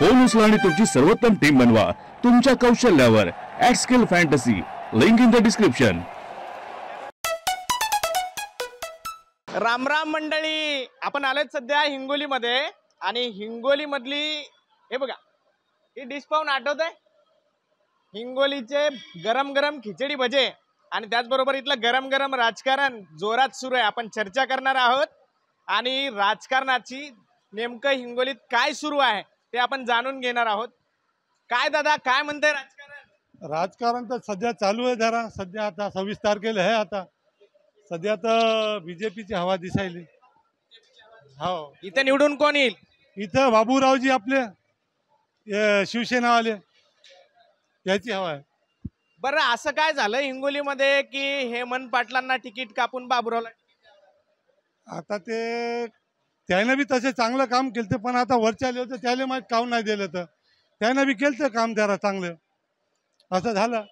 Phone उचला आणि तुमची सर्वोत्तम टीम बनवा तुमच्या कौशल्यावर. @Skill fantasy, link in the description. Ram Ram मंडळी, आपण आलोत सध्या हिंगोलीमध्ये आणि हिंगोली मधली हे बघा, ही डिश पाहून आठवत आहे हिंगोलीचे गरम गरम खिचडी भजे आणि त्याचबरोबर इथलं गरम गरम राजकारण जोरात सुरू आहे. आपण चर्चा करणार आहोत आणि राजकारणाची नेमकं हिंगोलीत काय सुरू आहे ते आपण जाणून घेणार आहोत. काय दादा, काय म्हणते राजकारण? राजकारण तर सध्या चालू आहे जरा. सध्या आता 26 तारखेला आहे. आता सध्या तर बीजेपीची हवा दिसायली. हो, इथे निवडून कोण येईल? इथं बाबूरावजी आपले शिवसेनावाले, त्याची हवा आहे. बरं, असं काय झालं हिंगोलीमध्ये की हेमंत पाटलांना तिकीट कापून बाबूरावला? आता ते त्यानं बी तसे चांगलं काम केलं, पण आता वरच्या होतं त्याला माहीत काम नाही दिलं. तर त्यानं बी केलं काम जरा चांगलं, असं झालं.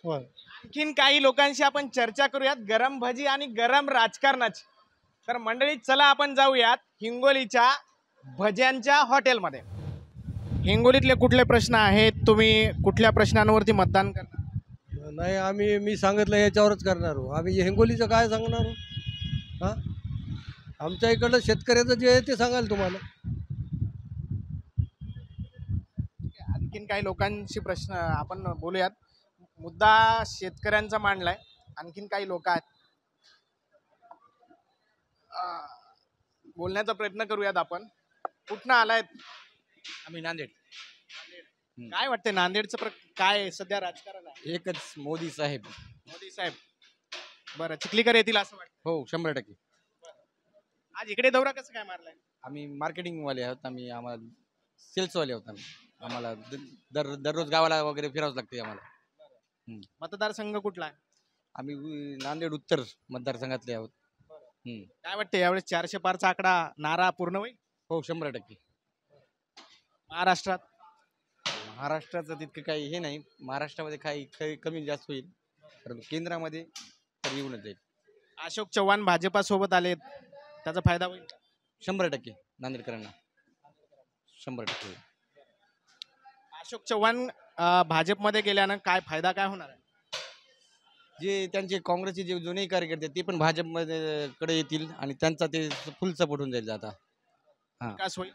होय, आणखीन काही लोकांशी आपण चर्चा करूयात गरम भजी आणि गरम राजकारणाची. तर मंडळी, चला आपण जाऊयात हिंगोलीच्या भज्यांच्या हॉटेलमध्ये. हिंगोलीतले कुठले प्रश्न आहेत, तुम्ही कुठल्या प्रश्नांवरती मतदान करणार? नाही, मी सांगितलं याच्यावरच करणार हो. आम्ही हिंगोलीचं काय सांगणार हो? हां, आमच्या इकडलं शेतकऱ्याचं जे आहे ते सांगाल तुम्हाला. आणखीन काही लोकांशी प्रश्न आपण बोलूयात. मुद्दा शेतकऱ्यांचा मांडलाय. आणखीन काही लोक आहेत, बोलण्याचा प्रयत्न करूयात आपण. कुठनं आलायत? आम्ही नांदेड. काय वाटतंय नांदेडचं काय सध्या राजकारण आहे? एकच, मोदी साहेब. मोदी साहेब. बरं, चिखलीकर येतील असं वाटतं? हो, 100%. आज इकडे दौरा कसं काय मारलाय? आम्ही मार्केटिंग वाले आहोत. आम्हाला सेल्स वाले आहोत. आम्हाला दररोज गावाला वगैरे फिरावंच लागते आम्हाला. मतदारसंघ कुठला आहे? आम्ही नांदेड उत्तर मतदारसंघातले आहोत. काय वाटतं यावेळेस 400 पारचा आकडा नारा पूर्ण होईल? हो, 100%. महाराष्ट्राचं तितकं काही हे नाही. महाराष्ट्रामध्ये काही कमी जास्त होईल, परंतु केंद्रामध्ये तर येऊनच जाईल. अशोक चव्हाण भाजपासोबत आले, त्याचा फायदा होईल? 100% नांदेडकरांना 100% होईल. अशोक चव्हाण भाजपमध्ये गेल्यानं काय फायदा काय होणार आहे? जे त्यांचे काँग्रेसचे जे जुने कार्यकर्ते ते पण भाजपमध्ये कडे येतील आणि त्यांचा ते फुल सपोर्ट होऊन जाईल. आता विकास होईल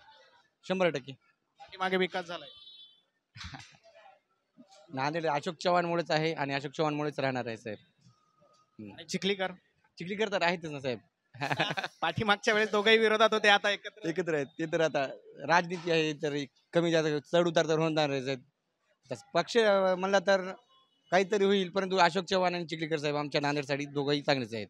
100%. मागे विकास झालाय नांदेड अशोक चव्हाणमुळेच आहे आणि अशोक चव्हाणमुळेच राहणार आहे साहेब. चिखलीकर तर आहेतच ना साहेब. पाठीमागच्या वेळेस दोघेही विरोधात होते, आता एकत्र आहेत. ते तर आता राजनीती आहे, तर कमी जास्त चढ उतार तर होणार आहे. पक्ष म्हणला तर काहीतरी होईल, परंतु अशोक चव्हाण आणि चिखलीकर साहेब आमच्या नांदेडसाठी दोघंही चांगलेच आहेत.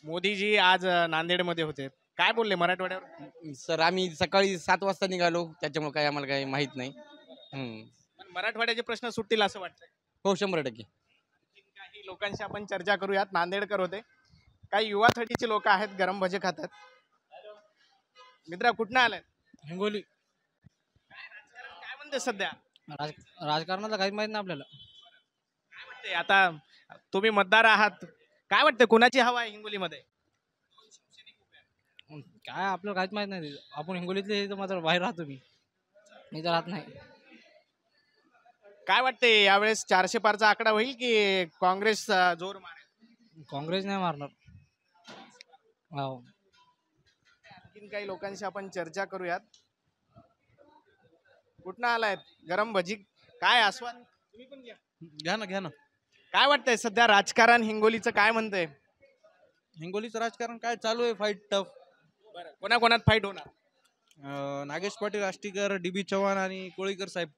मोदीजी आज नांदेडमध्ये होते, काय बोलले मराठवाड्यावर? सर, आम्ही सकाळी 7 वाजता निघालो, त्याच्यामुळे काही आम्हाला काही माहित नाही. मराठवाड्याचे प्रश्न सुटतील असं वाटतंय? हो, 100%. काही लोकांशी आपण चर्चा करूयात. नांदेडकर होते, काही युवा थडीचे लोक आहेत, गरम भजे खातात. मित्रा, कुठनं आलाय? हिंगोली. काय म्हणते सध्या राजकारणाचं काहीच माहित नाही आपल्याला. काय वाटतंय आता, तुम्ही मतदार आहात, काय वाटतं कुणाची हवा आहे हिंगोलीमध्ये? काय आपल्याला काहीच माहित नाही. आपण हिंगोलीतले मात्र बाहेर राहतो, मी इथं राहत नाही. काय वाटतंय यावेळेस 400 पारचा आकडा होईल की काँग्रेस जोर मारेल? काँग्रेस नाही मारणार. हो. आणखीन काही लोकांशी आपण चर्चा करूयात. कुठनं आलायत? गरम भजी, काय आस्वाद? तुम्ही पण घ्या ना. काय वाटतंय सध्या राजकारण हिंगोलीचं काय म्हणतंय? हिंगोलीचं राजकारण काय चालू आहे, फाईट टफ. कोणाकोणात फाईट होणार? नागेश पाटील, आष्टीकर, DB चव्हाण आणि कोळीकर साहेब.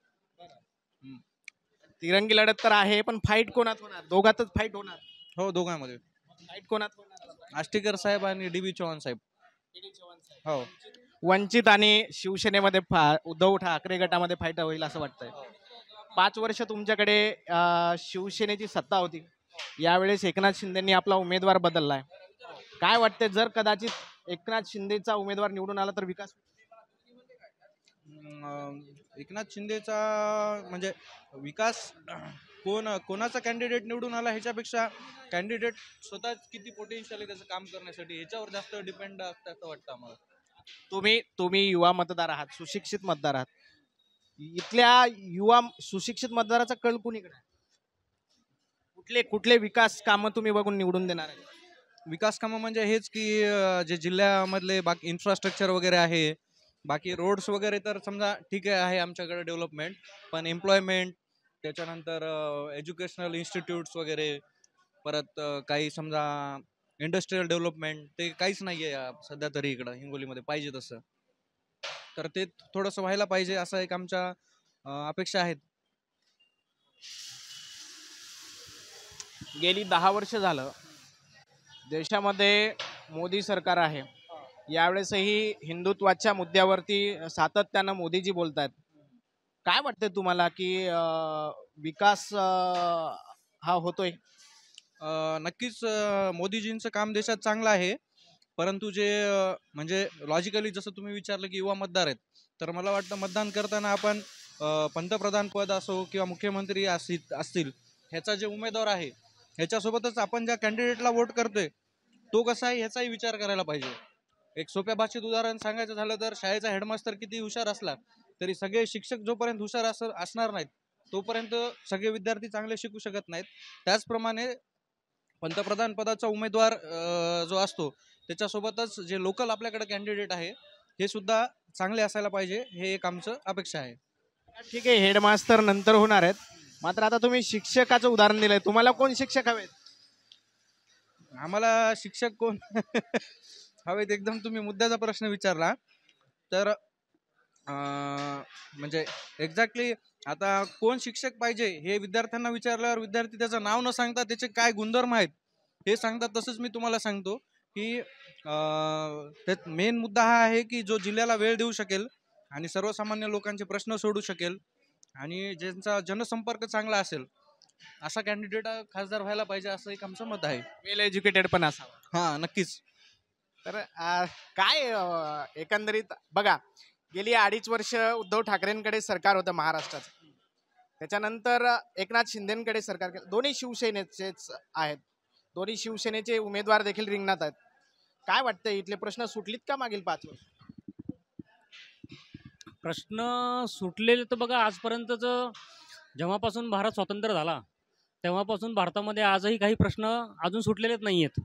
तिरंगी लढत तर आहे, पण फाईट कोणात होणार? दोघातच फाईट होणार? हो, दोघांमध्ये फाईट कोणात होणार? आष्टीकर साहेब आणि DB चव्हाण साहेब. हो. वंचित आणि शिवसेनेमध्ये उद्धव ठाकरे गटामध्ये फाईट होईल असं वाटतंय. 5 वर्ष तुमच्याकडे शिवसेनेची सत्ता होती, यावेळेस एकनाथ शिंदेनी आपला उमेदवार बदललाय. काय वाटतंय, जर कदाचित एकनाथ शिंदेचा उमेदवार निवडून आला तर विकास? एकनाथ शिंदेचा म्हणजे विकास कोणाचा कॅन्डिडेट निवडून आला ह्याच्यापेक्षा कॅन्डिडेट स्वतः किती पोटेन्शियल आहे त्याचं काम करण्यासाठी ह्याच्यावर जास्त डिपेंड असतं असं वाटतं आम्हाला. तुम्ही युवा मतदार आहात, सुशिक्षित मतदार आहात. इथल्या युवा सुशिक्षित मतदाराचा कल कुणीकडे आहे? कुठले कुठले विकास कामं तुम्ही बघून निवडून देणार आहे? विकास कामं म्हणजे हेच की जे जिल्ह्यामधले बाकी इन्फ्रास्ट्रक्चर वगैरे आहे, बाकी रोड्स वगैरे तर समजा ठीक आहे आमच्याकडे डेव्हलपमेंट, पण एम्प्लॉयमेंट, त्याच्यानंतर एज्युकेशनल इन्स्टिट्यूट्स वगैरे, परत काही समजा इंडस्ट्रीयल डेव्हलपमेंट ते काहीच नाही आहे सध्या तरी इकडं हिंगोलीमध्ये पाहिजे तसं. तर ते थोडंसं व्हायला पाहिजे असं एक आमच्या अपेक्षा आहेत. गेली 10 वर्ष झालं देशामध्ये मोदी सरकार आहे. यावेळेसही हिंदुत्वाच्या मुद्द्यावरती सातत्यानं मोदीजी बोलत आहेत. काय वाटतंय तुम्हाला की विकास हा होतोय? नक्कीच मोदीजींचं काम देशात चांगलं आहे, परंतु जे म्हणजे लॉजिकली जसं तुम्ही विचारलं की युवा मतदार आहेत, तर मला वाटतं मतदान करताना आपण पंतप्रधान पद असो किंवा मुख्यमंत्री असतील ह्याचा जे उमेदवार आहे ह्याच्यासोबतच आपण ज्या कॅन्डिडेटला वोट करतोय तो कसा आहे ह्याचाही विचार करायला पाहिजे. एक सोप्या भाषेत उदाहरण सांगायचं झालं तर शाळेचा हेडमास्टर किती हुशार असला तरी सगळे शिक्षक जोपर्यंत हुशार असणार नाहीत तोपर्यंत सगळे विद्यार्थी चांगले शिकू शकत नाहीत. त्याचप्रमाणे पंतप्रधान पदाचा उमेदवार जो असतो त्याच्यासोबतच जे लोकल आपल्याकडे कॅन्डिडेट आहे हे सुद्धा चांगले असायला पाहिजे, हे एक आमचं अपेक्षा आहे. ठीक आहे, हेडमास्टर नंतर होणार आहेत, मात्र आता तुम्ही शिक्षकाचं उदाहरण दिलंय. तुम्हाला कोण शिक्षक हवेत? आम्हाला शिक्षक कोण हवेत, एकदम तुम्ही मुद्द्याचा प्रश्न विचारला. तर म्हणजे एक्झॅक्टली आता कोण शिक्षक पाहिजे हे विद्यार्थ्यांना विचारल्यावर विद्यार्थी त्याचं नाव न सांगता त्याचे काय गुणधर्म आहेत हे सांगतात. तसंच मी तुम्हाला सांगतो की त्यात मेन मुद्दा हा आहे की जो जिल्ह्याला वेळ देऊ शकेल आणि सर्वसामान्य लोकांचे प्रश्न सोडू शकेल आणि ज्यांचा जनसंपर्क चांगला असेल असा कॅन्डिडेट खासदार व्हायला पाहिजे असं एक आमचं मत आहे. वेल एज्युकेटेड पण असावा. हां, नक्कीच. तर काय एकंदरीत बघा, गेली 2.5 वर्ष उद्धव ठाकरेंकडे सरकार होतं महाराष्ट्राचं. त्याच्यानंतर एकनाथ शिंदेकडे सरकार केलं. दोन्ही शिवसेनेचेच आहेत, दोन्ही शिवसेनेचे उमेदवार देखील रिंगणात आहेत. काय वाटतं, इथले प्रश्न सुटलीत का मागील 5 वर्ष? प्रश्न सुटलेले तर बघा, आजपर्यंतचं जेव्हापासून भारत स्वतंत्र झाला तेव्हापासून भारतामध्ये आजही काही प्रश्न अजून सुटलेलेच नाही आहेत.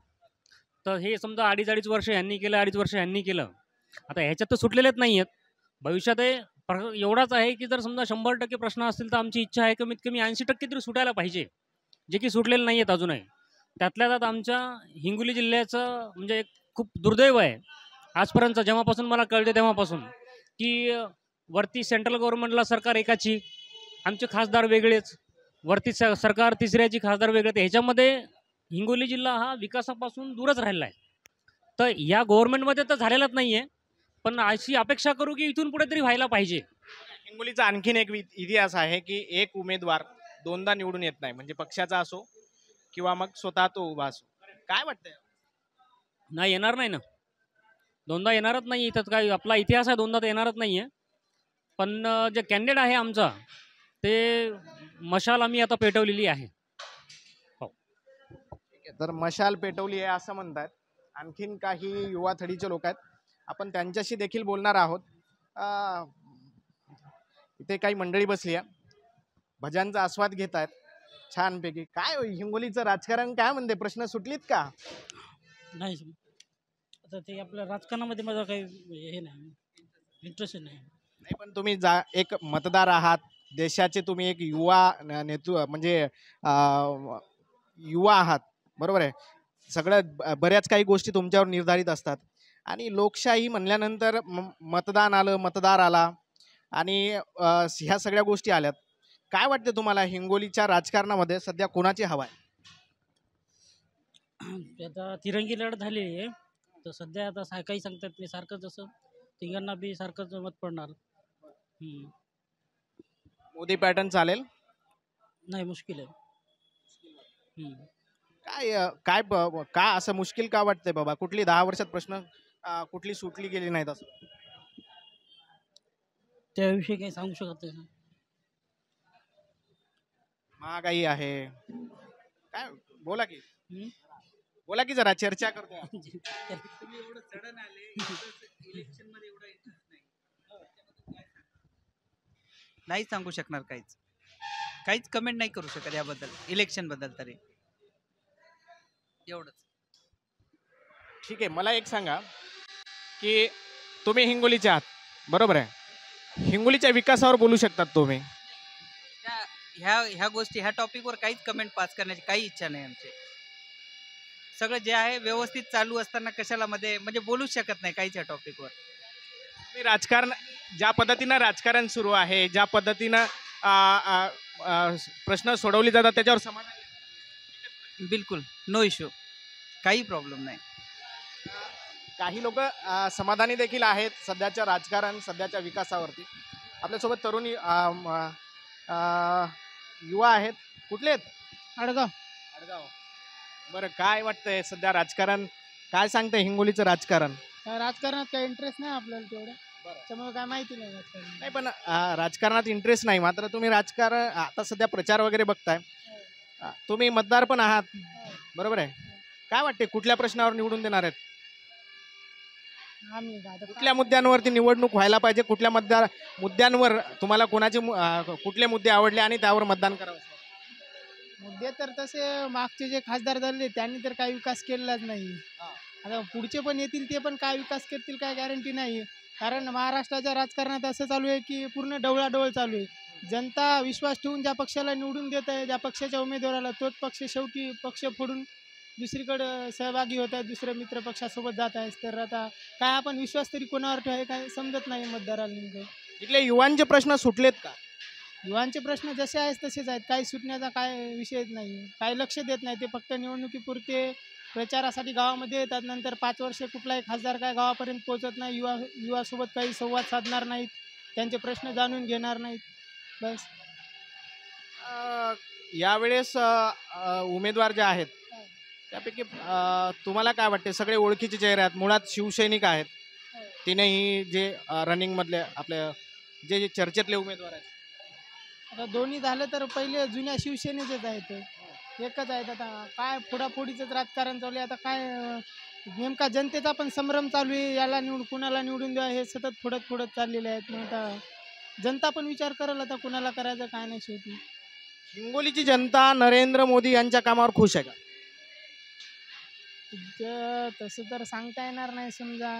तर हे समजा 2.5 वर्ष यांनी केलं, 2.5 वर्ष यांनी केलं, आता ह्याच्यात तर सुटलेलेच नाही आहेत. भविष्यात एवढाच आहे की जर समजा 100% प्रश्न असतील तर आमची इच्छा आहे कमीत कमी 80% तरी सुटायला पाहिजे, जे की सुटलेले नाही आहेत अजूनही. त्यातल्या त्यात आमच्या हिंगोली जिल्ह्याचं म्हणजे एक खूप दुर्दैव आहे आजपर्यंत, जेव्हापासून मला कळते तेव्हापासून, की वरती सेंट्रल गव्हर्नमेंटला सरकार एकाची, आमचे खासदार वेगळेच, वरती सरकार तिसऱ्याची, खासदार वेगळे. तर ह्याच्यामध्ये हिंगोली जिल्हा हा विकासापासून दूरच राहिला आहे. तर या गव्हर्नमेंटमध्ये तर झालेलाच नाही आहे, पण अशी अपेक्षा करू की इथून पुढे तरी व्हायला पाहिजे. हिंगोलीचा आणखीन एक इतिहास आहे की एक उमेदवार दोनदा निवडून येत नाही, म्हणजे पक्षाचा असो किंवा मग स्वतः तो उभा असो. काय वाटतंय? नाही, येणार नाही ना, दोनदा येणारच नाही. इथं काय आपला इतिहास आहे, दोनदा तर येणारच नाही आहे. पण जे कॅन्डिडेट आहे आमचा ते मशाल आम्ही आता पेटवलेली आहे. हो, तर मशाल पेटवली आहे असं म्हणतात. आणखीन काही युवा थडीचे लोक आहेत, आपण त्यांच्याशी देखील बोलणार आहोत. इथे काही मंडळी बसली आहे, भजनचा आस्वाद घेत आहेत छानपैकी. काय हिंगोलीचं राजकारण काय म्हणते, प्रश्न सुटलीत का? नाही, आता ते आपल्या राजकारणामध्ये माझा काही हे नाही, इंटरेस्ट नाही. नाही, पण तुम्ही एक मतदार आहात, देशाचे तुम्ही एक युवा नेतृत्व म्हणजे युवा आहात, बरोबर आहे. सगळ्या बऱ्याच काही गोष्टी तुमच्यावर निर्धारित असतात आणि लोकशाही म्हणल्यानंतर मतदान आलं, मतदार आला आणि ह्या सगळ्या गोष्टी आल्यात. काय वाटतं तुम्हाला हिंगोलीच्या राजकारणामध्ये सध्या कोणाची हवा आहे? आता तिरंगी लढत झालेली आहे, तर सध्या आता काही सांगतात नाही, सारखं जसं तिघांना बी सारखंच मत पडणार. मोदी पॅटर्न चालेल? नाही, मुश्किल आहे. काय काय का असं मुश्किल का वाटतंय बाबा? कुठली 10 वर्षात प्रश्न कुठली सुटली गेली नाहीत असं? त्याविषयी काही सांगू शकत नाही. महागाई आहे, काय बोला की बोला की जरा चर्चा करतोय. नाही सांगू शकणार काहीच कमेंट नाही करू शकत याबद्दल, इलेक्शन बद्दल तरी एवढंच. ठीक आहे, मला एक सांगा की तुम्ही हिंगोलीचे आहात, बरोबर आहे. हिंगोलीच्या विकासावर बोलू शकतात तुम्ही. ह्या गोष्टी, ह्या टॉपिकवर काहीच कमेंट पास करण्याची काही इच्छा नाही आमची. सगळं जे आहे व्यवस्थित चालू असताना कशाला मध्ये म्हणजे बोलूच शकत नाही काहीच या टॉपिकवर. तुम्ही राजकारण, ज्या पद्धतीनं राजकारण सुरू आहे, ज्या पद्धतीनं प्रश्न सोडवले जातात त्याच्यावर समाधान? बिलकुल नो इश्यू, काही प्रॉब्लेम नाही. काही लोक समाधानी देखील आहेत सध्याच्या राजकारण, सध्याच्या विकासावरती. आपल्यासोबत तरुण युवा आहेत. कुठले आहेत? अडगाव. अडगाव. बरं, काय वाटतंय सध्या राजकारण, काय सांगतंय हिंगोलीचं राजकारण? राजकारणात काही इंटरेस्ट नाही आपल्याला तेवढं, त्यामुळे काय माहिती नाही राजकारण. नाही, पण राजकारणात इंटरेस्ट नाही, मात्र तुम्ही राजकारण आता सध्या प्रचार वगैरे बघताय, तुम्ही मतदार पण आहात, बरोबर आहे. काय वाटते कुठल्या प्रश्नावर निवडून देणार आहेत? कुठल्या मुद्द्यांवरती निवडणूक व्हायला पाहिजे? कुठल्या मुद्द्यांवर तुम्हाला कोणाचे कुठले मुद्दे आवडले आणि त्यावर मतदान करावं? मुद्दे तर तसे मागचे जे खासदार झाले त्यांनी तर काही विकास केलेलाच नाही. आता पुढचे पण येतील ते पण काय विकास करतील काय गॅरंटी नाही. कारण महाराष्ट्राच्या राजकारणात असं चालू आहे की पूर्ण डवळाडवळ चालू आहे. जनता विश्वास ठेवून ज्या पक्षाला निवडून देत आहे, ज्या पक्षाच्या उमेदवाराला, तोच पक्ष शेवटी पक्ष फोडून दुसरीकडे सहभागी होत आहे, दुसऱ्या मित्र पक्षासोबत जात आहे. तर आता काय आपण विश्वास तरी कोणावर ठेवाय काय समजत नाही मतदाराला नेमकं. इथले युवांचे प्रश्न सुटलेत का? युवांचे प्रश्न जसे आहेत तसेच आहेत, काही सुटण्याचा काय विषयच नाही. काही लक्ष देत नाही, ते फक्त निवडणुकीपुरते प्रचारासाठी गावामध्ये येतात. नंतर 5 वर्षे कुठलाही खासदार काय गावापर्यंत पोहोचत नाही, युवासोबत काही संवाद साधणार नाहीत, त्यांचे प्रश्न जाणून घेणार नाहीत. बस. यावेळेस उमेदवार जे आहेत त्यापैकी तुम्हाला काय वाटते? सगळे ओळखीचे चेहरे आहेत, मुळात शिवसैनिक आहेत तीनही, जे रनिंग मधले आपले जे चर्चेतले उमेदवार आहेत. आता दोन्ही झालं तर पहिले जुन्या शिवसेनेचेच आहेत, एकच आहेत. आता काय फोडाफोडीचंच राजकारण चालू आहे. आता काय नेमका जनतेचा पण संभ्रम चालू आहे, याला कुणाला निवडून द्या हे सतत फोडत चाललेले आहेत. मग आता जनता पण विचार करेल आता कुणाला करायचं काय नाही. शेवटी हिंगोलीची जनता नरेंद्र मोदी यांच्या कामावर खुश आहे का? तसं तर सांगता येणार नाही. समजा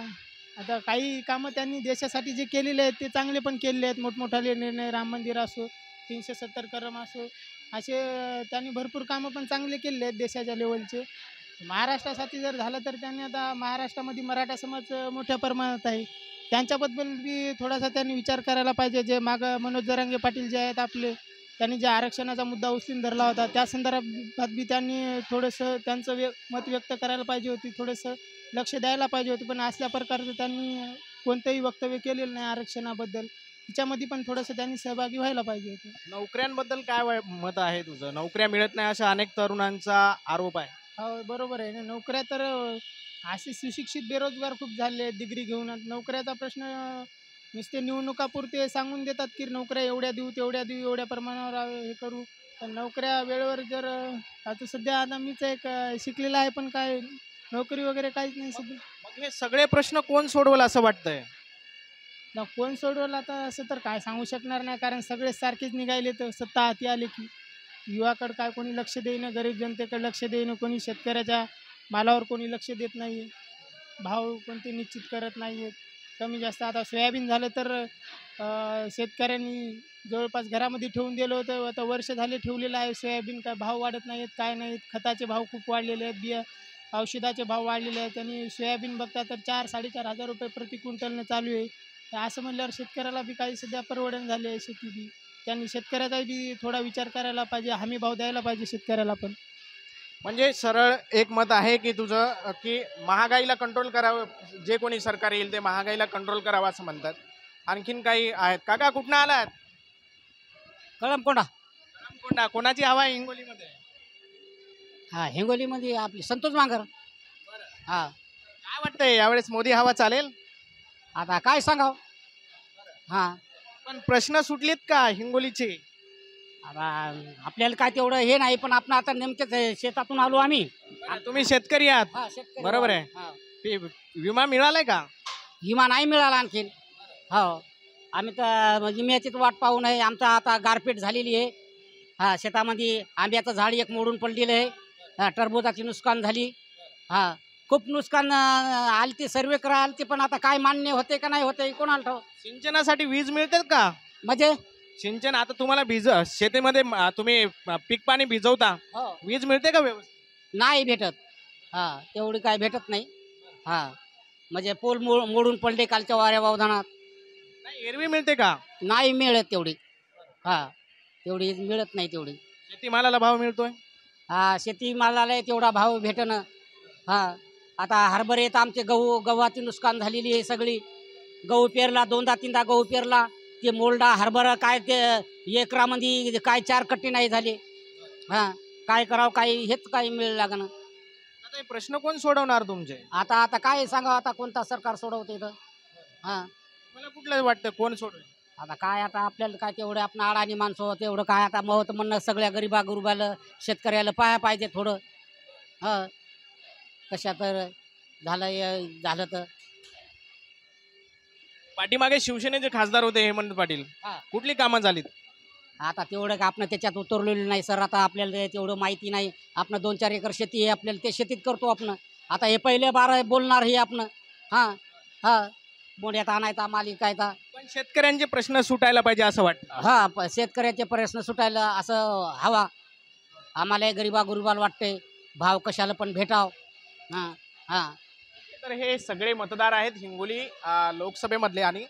आता काही कामं त्यांनी देशासाठी जे केलेले आहेत ते चांगले पण केलेले आहेत. मोठमोठाले निर्णय, राम मंदिर असो, 370 कलम असो, असे त्यांनी भरपूर कामं पण चांगले केलेले आहेत देशाच्या लेवलचे. महाराष्ट्रासाठी जर झालं तर त्यांनी आता महाराष्ट्रामध्ये मराठा समाज मोठ्या प्रमाणात आहे, त्यांच्याबद्दल बी थोडासा त्यांनी विचार करायला पाहिजे. जे मागं मनोज जरांगे पाटील जे आहेत आपले, त्यांनी जे आरक्षणाचा मुद्दा उचलून धरला होता त्या संदर्भात बी त्यांनी थोडंसं त्यांचं मत व्यक्त करायला पाहिजे होती, थोडंसं लक्ष द्यायला पाहिजे होते. पण असल्या प्रकारचं त्यांनी कोणतंही वक्तव्य केलेलं नाही आरक्षणाबद्दल. त्याच्यामध्ये पण थोडंसं त्यांनी सहभागी व्हायला पाहिजे होते. नोकऱ्यांबद्दल काय मत आहे तुझं? नोकऱ्या मिळत नाही अशा अनेक तरुणांचा आरोप आहे. हो, बरोबर आहे ना. नोकऱ्या तर असे सुशिक्षित बेरोजगार खूप झाले आहेत डिग्री घेऊन. नोकऱ्याचा प्रश्न नुसते निवडणुकापुरते सांगून देतात की नोकऱ्या एवढ्या देऊ तेवढ्या देऊ, एवढ्या प्रमाणावर हे करू, पण नोकऱ्या वेळेवर जर आता सध्या आता मीच एक शिकलेला आहे पण काय नोकरी वगैरे काहीच नाही सध्या. मग हे सगळे प्रश्न कोण सोडवल असं वाटतंय? कोण सोडवलं आता असं तर काय सांगू शकणार नाही, कारण सगळेच सारखेच निघाले. तर सत्ता हाती आले की युवाकडे काय कोणी लक्ष देईन, गरीब जनतेकडे लक्ष देईन, कोणी शेतकऱ्याच्या मालावर कोणी लक्ष देत नाही, भाव कोणते निश्चित करत नाही आहेत, कमी जास्त. आता सोयाबीन झालं तर शेतकऱ्यांनी जवळपास घरामध्ये ठेवून दिलं होतं, आता वर्ष झाले ठेवलेलं आहे सोयाबीन, काय भाव वाढत नाहीत काय नाहीत. खताचे भाव खूप वाढलेले आहेत, बिया औषधाचे भाव वाढलेले आहेत, आणि सोयाबीन बघता तर 4-4.5 रुपये प्रति क्विंटलनं चालू आहे. असं म्हणल्यावर शेतकऱ्याला बी काही सध्या परवडण झाली आहे शेती बी. त्यांनी शेतकऱ्याचा बी थोडा विचार करायला पाहिजे, हमी भाव द्यायला पाहिजे शेतकऱ्याला पण. म्हणजे सरळ एक मत आहे की तुझं की महागाईला कंट्रोल करावं, जे कोणी सरकार येईल ते महागाईला कंट्रोल करावं असं म्हणतात. आणखीन काही आहेत? काका कुठनं आलात? कळमकोंडा. कळमकोंडा. कोणाची हवा आहे हिंगोलीमध्ये? हा, हिंगोलीमध्ये आपली संतोष मांगर. हा, काय वाटतंय यावेळेस मोदी हवा चालेल? आता काय सांगाव. हा, पण प्रश्न सुटलेत का हिंगोलीचे? आता आपल्याला काय तेवढं हे नाही, पण आपण आता नेमकेच शेतातून आलो आम्ही. तुम्ही शेतकरी आहात, हा, शेतकरी बरोबर आहोत. आहे. हा. विमा मिळालाय का? विमा नाही मिळाला आणखीन. हो, आम्ही तर विम्याचीच वाट पाहू नये. आमचा आता गारपीट झालेली आहे. हा, शेतामध्ये आंब्याचं झाड एक मोडून पडलेलं आहे. टरबूजाची नुकसान झाली. हा, खूप नुकसान आलती, सर्वे करा आलती, पण आता काय मान्य होते का नाही होते कोणाला ठाऊक. सिंचनासाठी वीज मिळते का? म्हणजे सिंचन आता तुम्हाला शेतीमध्ये तुम्ही पीक पाणी भिजवता, हो, वीज मिळते का व्यवस्थित? नाही भेटत. हा, तेवढी काय भेटत नाही. हा, म्हणजे पोल मोडून पडले कालच्या वाऱ्या वावधानात. नाही, एरवी मिळते का? नाही मिळत तेवढी. हा, तेवढी मिळत नाही तेवढी. शेतीमालाला भाव मिळतोय? हा, शेतीमालाला तेवढा भाव भेटणं. हा, आता हरभरे आमचे गव्हाची नुकसान झालेली आहे सगळी. गहू पेरला, 2दा-3दा गहू पेरला, ते मोलडा हरभरा काय ते एकरामध्ये काय 4 कट्टे नाही झाले. हा, काय करावं, काही हेच काही मिळ लागणं. आता हे प्रश्न कोण सोडवणार तुमचे? आता काय सांगावं, आता कोणता सरकार सोडवते तर. हा, मला कुठलं वाटतं कोण सोडवेल? आता काय, आता आपल्याला काय तेवढं आपण अडाणी माणसं तेवढं काय, आता मत म्हणणं सगळ्या गरीबाला शेतकऱ्याला पाया पाहिजे थोडं. हा, कशा तर झालं तर. पाठीमागे शिवसेनेचे खासदार होते हेमंत पाटील, हा. कुठली कामं झालीत? आता तेवढं का आपण त्याच्यात उतरलेलं नाही सर. आता आपल्याला तेवढं माहिती नाही. आपण 2-4 एकर शेती आहे आपल्याला, ते शेतीत करतो आपण. आता हे पहिले बारा बोलणार हे आपण. हा हा, मोड्यात आणायचा मालिक कायचा. पण शेतकऱ्यांचे प्रश्न सुटायला पाहिजे असं वाटतं. हा, शेतकऱ्याचे प्रश्न सुटायला असं हवा. आम्हाला गरीबाला वाटते भाव कशाला पण भेटाव. हा हा. तर हे सगळे मतदार आहेत हिंगोली लोकसभेमधले आणि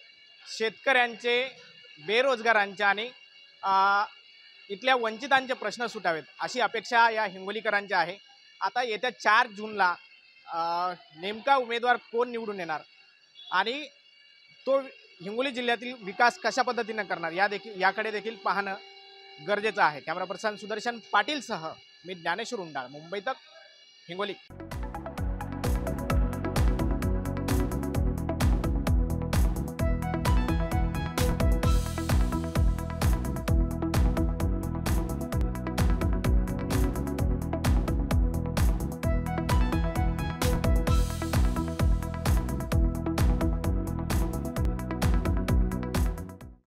शेतकऱ्यांचे, बेरोजगारांचे आणि इथल्या वंचितांचे प्रश्न सुटावेत अशी अपेक्षा या हिंगोलीकरांची आहे. आता येत्या 4 जूनला नेमका उमेदवार कोण निवडून येणार आणि तो हिंगोली जिल्ह्यातील विकास कशा पद्धतीने करणार याकडे देखील पाहणं गरजेचं आहे. कॅमेरा पर्सन सुदर्शन पाटीलसह मी ज्ञानेश्वर उंडाळ, मुंबई तक, हिंगोली.